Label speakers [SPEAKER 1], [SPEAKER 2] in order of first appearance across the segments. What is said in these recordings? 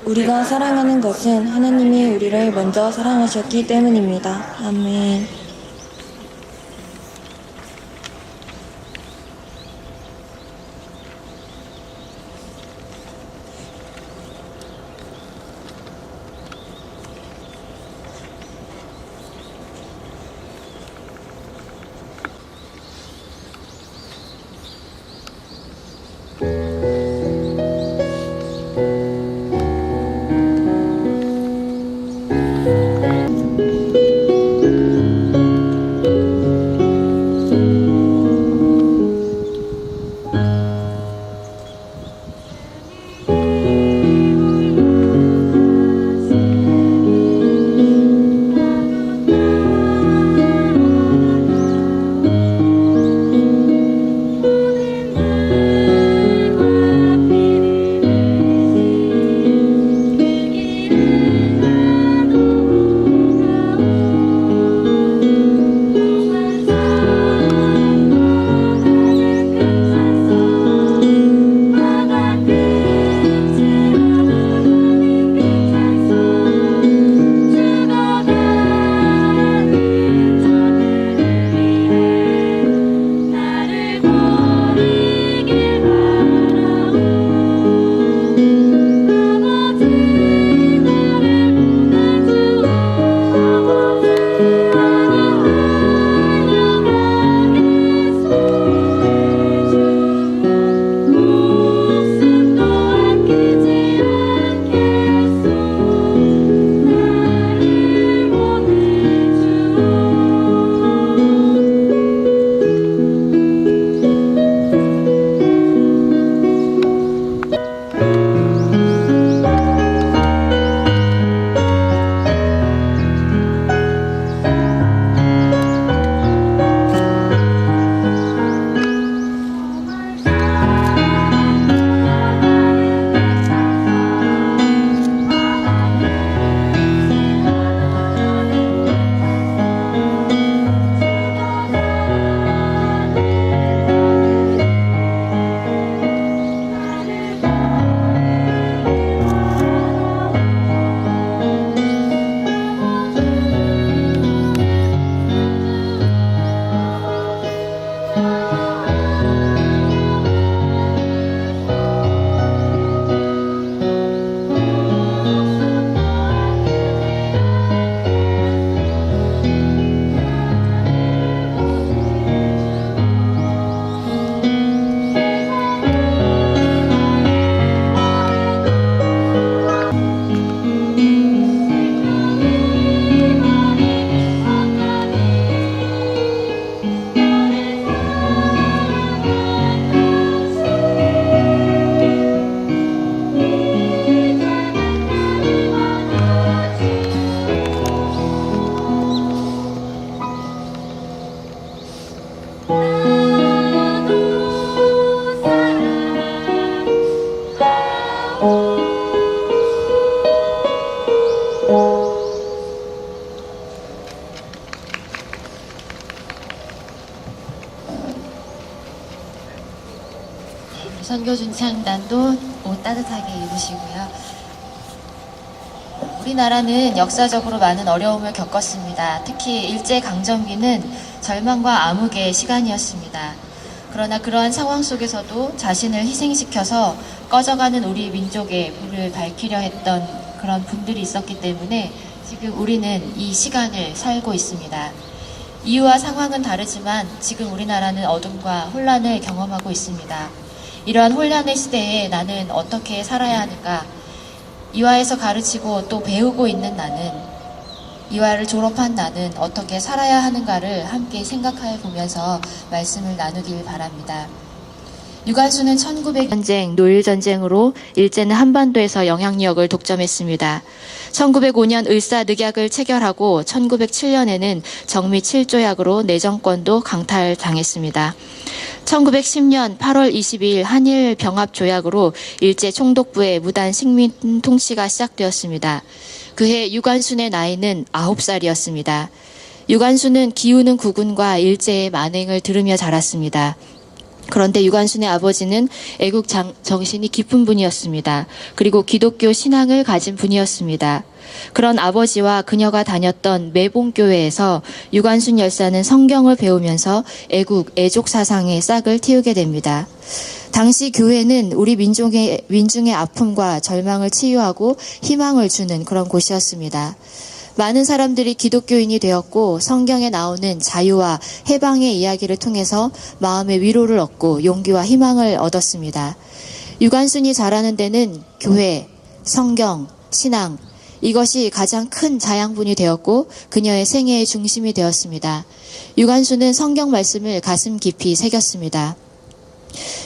[SPEAKER 1] 우리가 사랑하는 것은 하나님이 우리를 먼저 사랑하셨기 때문입니다. 아멘.
[SPEAKER 2] 선교준창단도 옷 따뜻하게 입으시고요. 우리나라는 역사적으로 많은 어려움을 겪었습니다. 특히 일제강점기는 절망과 암흑의 시간이었습니다. 그러나 그러한 상황 속에서도 자신을 희생시켜서 꺼져가는 우리 민족의 불을 밝히려 했던 그런 분들이 있었기 때문에 지금 우리는 이 시간을 살고 있습니다. 이유와 상황은 다르지만 지금 우리나라는 어둠과 혼란을 경험하고 있습니다. 이러한 혼란의 시대에 나는 어떻게 살아야 하는가? 이화에서 가르치고 또 배우고 있는 나는, 이화를 졸업한 나는 어떻게 살아야 하는가를 함께 생각해 보면서 말씀을 나누길 바랍니다. 유관수는 1900전쟁, 노일전쟁으로 일제는 한반도에서 영향력을 독점했습니다. 1905년 을사늑약을 체결하고 1907년에는 정미 7조약으로 내정권도 강탈당했습니다. 1910년 8월 22일 한일 병합조약으로 일제 총독부의 무단 식민 통치가 시작되었습니다. 그해 유관순의 나이는 9살이었습니다. 유관순은 기우는 국군과 일제의 만행을 들으며 자랐습니다. 그런데 유관순의 아버지는 애국 정신이 깊은 분이었습니다. 그리고 기독교 신앙을 가진 분이었습니다. 그런 아버지와 그녀가 다녔던 매봉교회에서 유관순 열사는 성경을 배우면서 애족 사상의 싹을 틔우게 됩니다. 당시 교회는 우리 민중의 아픔과 절망을 치유하고 희망을 주는 그런 곳이었습니다. 많은 사람들이 기독교인이 되었고 성경에 나오는 자유와 해방의 이야기를 통해서 마음의 위로를 얻고 용기와 희망을 얻었습니다. 유관순이 자라는 데는 교회, 성경, 신앙, 이것이 가장 큰 자양분이 되었고 그녀의 생애의 중심이 되었습니다. 유관순은 성경 말씀을 가슴 깊이 새겼습니다.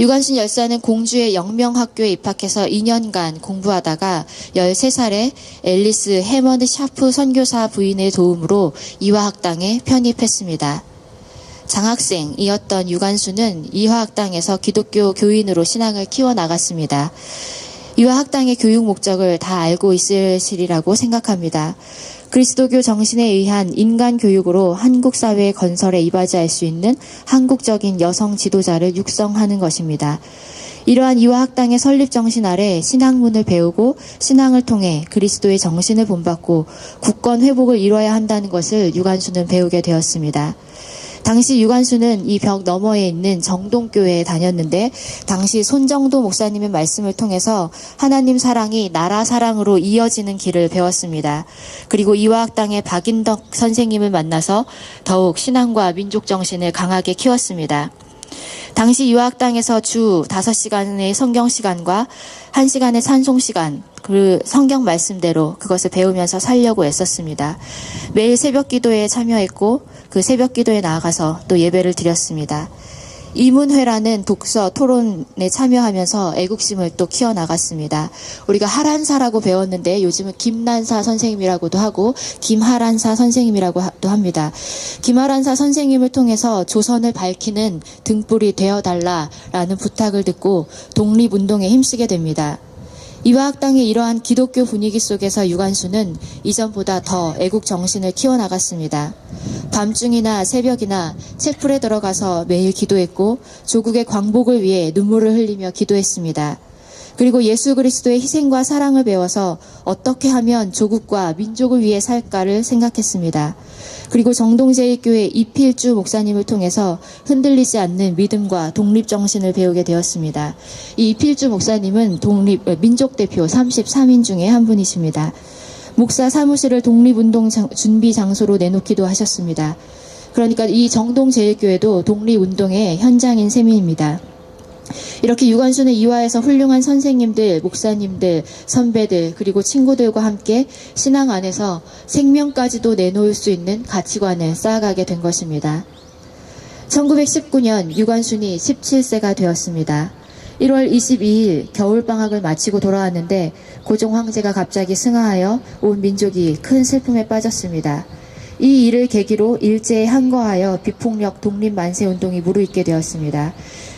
[SPEAKER 2] 유관순 열사는 공주의 영명학교에 입학해서 2년간 공부하다가 13살에 앨리스 해머드 샤프 선교사 부인의 도움으로 이화학당에 편입했습니다. 장학생이었던 유관순은 이화학당에서 기독교 교인으로 신앙을 키워나갔습니다. 이화학당의 교육 목적을 다 알고 있으시리라고 생각합니다. 그리스도교 정신에 의한 인간 교육으로 한국 사회의 건설에 이바지할 수 있는 한국적인 여성 지도자를 육성하는 것입니다. 이러한 이화학당의 설립 정신 아래 신학문을 배우고 신앙을 통해 그리스도의 정신을 본받고 국권 회복을 이뤄야 한다는 것을 유관순은 배우게 되었습니다. 당시 유관순은 이 벽 너머에 있는 정동교회에 다녔는데 당시 손정도 목사님의 말씀을 통해서 하나님 사랑이 나라 사랑으로 이어지는 길을 배웠습니다. 그리고 이화학당의 박인덕 선생님을 만나서 더욱 신앙과 민족 정신을 강하게 키웠습니다. 당시 이화학당에서 주 5시간의 성경 시간과 1시간의 찬송 시간, 그 성경 말씀대로 그것을 배우면서 살려고 애썼습니다. 매일 새벽 기도에 참여했고 그 새벽 기도에 나아가서 또 예배를 드렸습니다. 이문회라는 독서 토론에 참여하면서 애국심을 또 키워나갔습니다. 우리가 하란사라고 배웠는데 요즘은 김난사 선생님이라고도 하고 김하란사 선생님이라고도 합니다. 김하란사 선생님을 통해서 조선을 밝히는 등불이 되어달라라는 부탁을 듣고 독립운동에 힘쓰게 됩니다. 이화학당의 이러한 기독교 분위기 속에서 유관순은 이전보다 더 애국 정신을 키워나갔습니다. 밤중이나 새벽이나 채플에 들어가서 매일 기도했고 조국의 광복을 위해 눈물을 흘리며 기도했습니다. 그리고 예수 그리스도의 희생과 사랑을 배워서 어떻게 하면 조국과 민족을 위해 살까를 생각했습니다. 그리고 정동제일교회 이필주 목사님을 통해서 흔들리지 않는 믿음과 독립정신을 배우게 되었습니다. 이 이필주 목사님은 민족대표 33인 중에 한 분이십니다. 목사 사무실을 독립운동 준비 장소로 내놓기도 하셨습니다. 그러니까 이 정동제일교회도 독립운동의 현장인 셈입니다. 이렇게 유관순은 이화에서 훌륭한 선생님들, 목사님들, 선배들 그리고 친구들과 함께 신앙 안에서 생명까지도 내놓을 수 있는 가치관을 쌓아가게 된 것입니다. 1919년 유관순이 17세가 되었습니다. 1월 22일 겨울방학을 마치고 돌아왔는데 고종 황제가 갑자기 승하하여 온 민족이 큰 슬픔에 빠졌습니다. 이 일을 계기로 일제에 항거하여 비폭력 독립만세운동이 무르익게 되었습니다.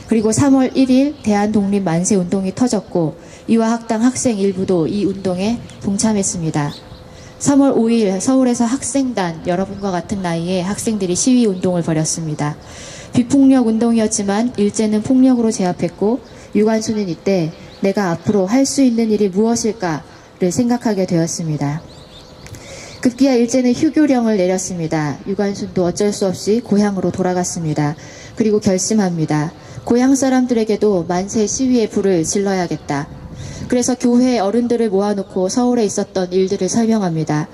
[SPEAKER 2] 그리고 3월 1일 대한독립만세운동이 터졌고 이화학당 학생 일부도 이 운동에 동참했습니다. 3월 5일 서울에서 학생단, 여러분과 같은 나이에 학생들이 시위운동을 벌였습니다. 비폭력 운동이었지만 일제는 폭력으로 제압했고 유관순은 이때 내가 앞으로 할 수 있는 일이 무엇일까를 생각하게 되었습니다. 급기야 일제는 휴교령을 내렸습니다. 유관순도 어쩔 수 없이 고향으로 돌아갔습니다. 그리고 결심합니다. 고향 사람들에게도 만세 시위의 불을 질러야겠다. 그래서 교회 어른들을 모아놓고 서울에 있었던 일들을 설명합니다.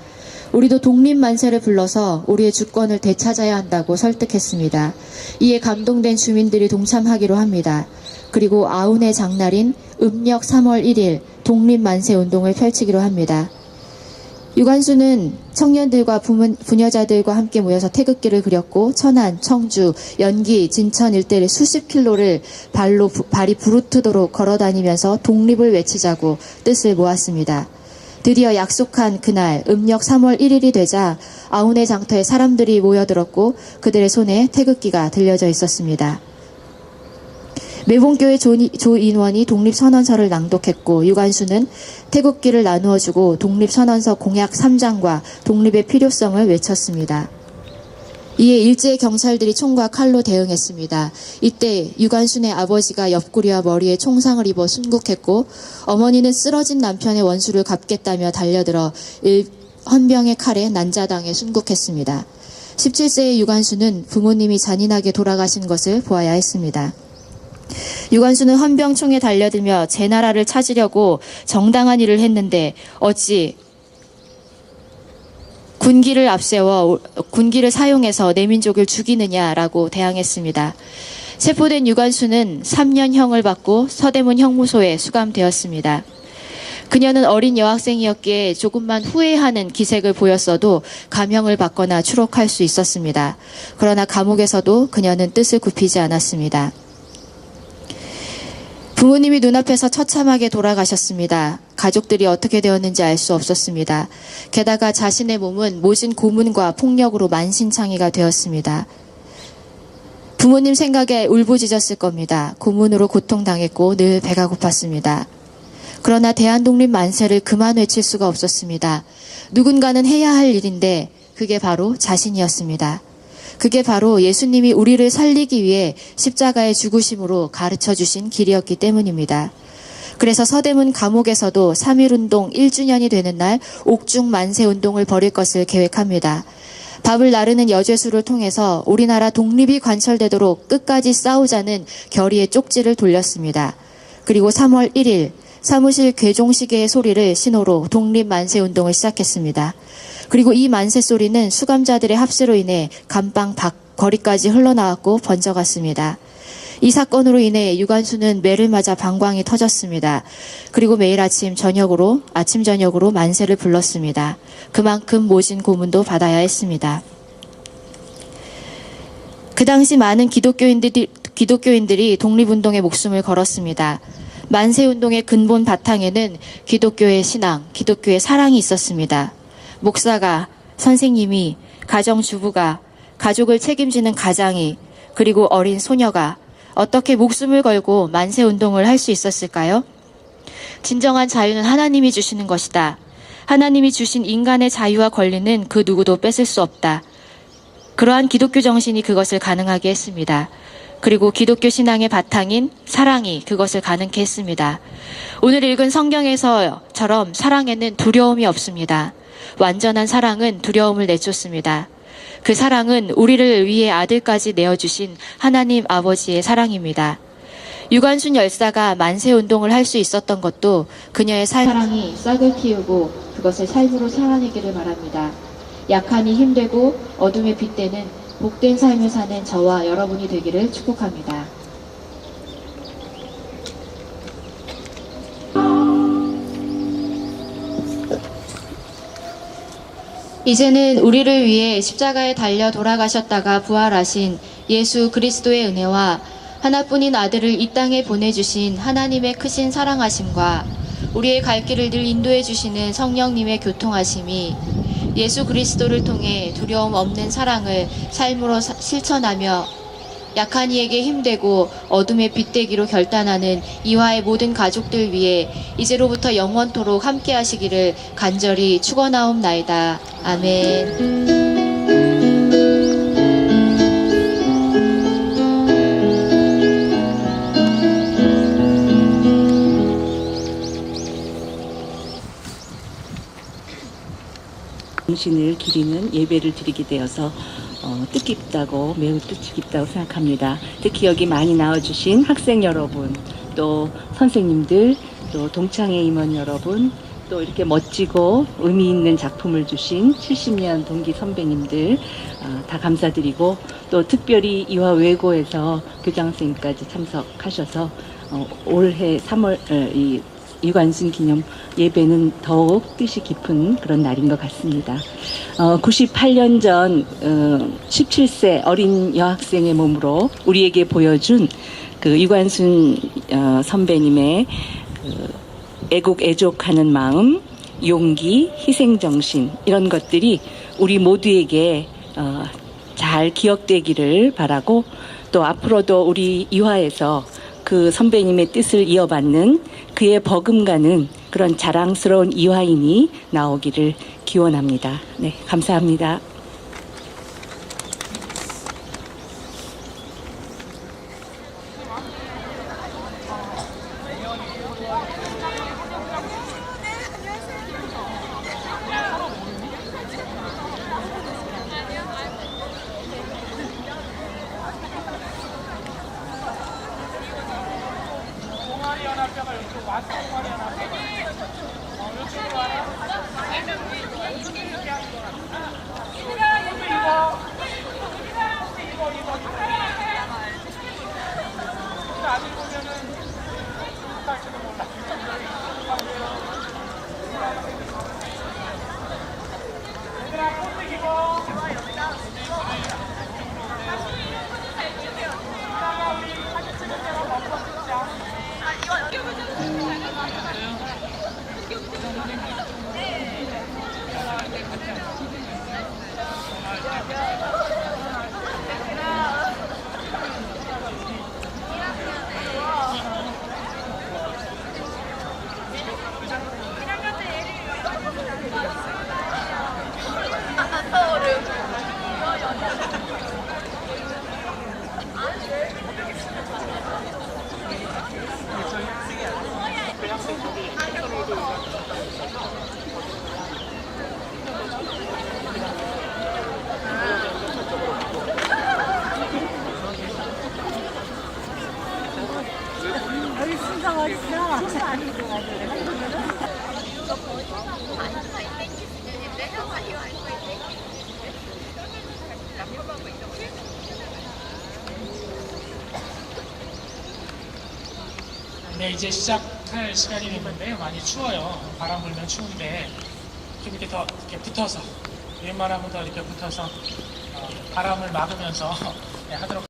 [SPEAKER 2] 우리도 독립만세를 불러서 우리의 주권을 되찾아야 한다고 설득했습니다. 이에 감동된 주민들이 동참하기로 합니다. 그리고 아운의 장날인 음력 3월 1일 독립만세운동을 펼치기로 합니다. 유관순은 청년들과 부녀자들과 함께 모여서 태극기를 그렸고 천안, 청주, 연기, 진천 일대를 수십 킬로를 발이 부르트도록 걸어다니면서 독립을 외치자고 뜻을 모았습니다. 드디어 약속한 그날 음력 3월 1일이 되자 아운의 장터에 사람들이 모여들었고 그들의 손에 태극기가 들려져 있었습니다. 매봉교회 조인원이 독립선언서를 낭독했고 유관순은 태극기를 나누어주고 독립선언서 공약 3장과 독립의 필요성을 외쳤습니다. 이에 일제 경찰들이 총과 칼로 대응했습니다. 이때 유관순의 아버지가 옆구리와 머리에 총상을 입어 순국했고 어머니는 쓰러진 남편의 원수를 갚겠다며 달려들어 헌병의 칼에 난자당해 순국했습니다. 17세의 유관순은 부모님이 잔인하게 돌아가신 것을 보아야 했습니다. 유관순은 헌병총에 달려들며 제 나라를 찾으려고 정당한 일을 했는데 어찌 군기를 사용해서 내 민족을 죽이느냐라고 대항했습니다. 체포된 유관순은 3년형을 받고 서대문 형무소에 수감되었습니다. 그녀는 어린 여학생이었기에 조금만 후회하는 기색을 보였어도 감형을 받거나 추록할 수 있었습니다. 그러나 감옥에서도 그녀는 뜻을 굽히지 않았습니다. 부모님이 눈앞에서 처참하게 돌아가셨습니다. 가족들이 어떻게 되었는지 알 수 없었습니다. 게다가 자신의 몸은 모진 고문과 폭력으로 만신창이가 되었습니다. 부모님 생각에 울부짖었을 겁니다. 고문으로 고통당했고 늘 배가 고팠습니다. 그러나 대한독립 만세를 그만 외칠 수가 없었습니다. 누군가는 해야 할 일인데 그게 바로 자신이었습니다. 그게 바로 예수님이 우리를 살리기 위해 십자가의 죽으심으로 가르쳐 주신 길이었기 때문입니다. 그래서 서대문 감옥에서도 3.1운동 1주년이 되는 날 옥중 만세운동을 벌일 것을 계획합니다. 밥을 나르는 여죄수를 통해서 우리나라 독립이 관철되도록 끝까지 싸우자는 결의의 쪽지를 돌렸습니다. 그리고 3월 1일 사무실 괴종시계의 소리를 신호로 독립만세운동을 시작했습니다. 그리고 이 만세 소리는 수감자들의 합세로 인해 감방 밖 거리까지 흘러나왔고 번져갔습니다. 이 사건으로 인해 유관순은 매를 맞아 방광이 터졌습니다. 그리고 매일 아침 저녁으로 만세를 불렀습니다. 그만큼 모진 고문도 받아야 했습니다. 그 당시 많은 기독교인들이 독립운동에 목숨을 걸었습니다. 만세운동의 근본 바탕에는 기독교의 신앙, 기독교의 사랑이 있었습니다. 목사가, 선생님이, 가정주부가, 가족을 책임지는 가장이, 그리고 어린 소녀가 어떻게 목숨을 걸고 만세운동을 할 수 있었을까요? 진정한 자유는 하나님이 주시는 것이다. 하나님이 주신 인간의 자유와 권리는 그 누구도 뺏을 수 없다. 그러한 기독교 정신이 그것을 가능하게 했습니다. 그리고 기독교 신앙의 바탕인 사랑이 그것을 가능케 했습니다. 오늘 읽은 성경에서처럼 사랑에는 두려움이 없습니다. 완전한 사랑은 두려움을 내쫓습니다. 그 사랑은 우리를 위해 아들까지 내어주신 하나님 아버지의 사랑입니다. 유관순 열사가 만세운동을 할 수 있었던 것도 그녀의 사랑이 싹을 틔우고 그것을 삶으로 살아내기를 바랍니다. 약함이 힘되고 어둠의 빛되는 복된 삶을 사는 저와 여러분이 되기를 축복합니다. 이제는 우리를 위해 십자가에 달려 돌아가셨다가 부활하신 예수 그리스도의 은혜와 하나뿐인 아들을 이 땅에 보내주신 하나님의 크신 사랑하심과 우리의 갈 길을 늘 인도해 주시는 성령님의 교통하심이 예수 그리스도를 통해 두려움 없는 사랑을 삶으로 실천하며 약한 이에게 힘되고 어둠의 빛되기로 결단하는 이화의 모든 가족들 위해 이제로부터 영원토록 함께 하시기를 간절히 축원하옵나이다. 아멘.
[SPEAKER 3] 정신을 기리는 예배를 드리게 되어서 뜻깊다고 매우 뜻깊다고 생각합니다. 특히 여기 많이 나와주신 학생 여러분, 또 선생님들, 또 동창회 임원 여러분, 또 이렇게 멋지고 의미 있는 작품을 주신 70년 동기 선배님들 다 감사드리고, 또 특별히 이화 외고에서 교장선생님까지 참석하셔서 올해 3월 이 유관순 기념 예배는 더욱 뜻이 깊은 그런 날인 것 같습니다. 98년 전 17세 어린 여학생의 몸으로 우리에게 보여준 그 유관순 선배님의 애국 애족하는 마음, 용기, 희생정신, 이런 것들이 우리 모두에게 잘 기억되기를 바라고, 또 앞으로도 우리 이화에서 그 선배님의 뜻을 이어받는 그의 버금가는 그런 자랑스러운 이화인이 나오기를 기원합니다. 네, 감사합니다.
[SPEAKER 4] 네, 이제 시작할 시간이 됐는데요. 많이 추워요. 바람 불면 추운데 좀 이렇게 더 이렇게 붙어서 웬만하면 더 이렇게 붙어서 바람을 막으면서 네, 하도록.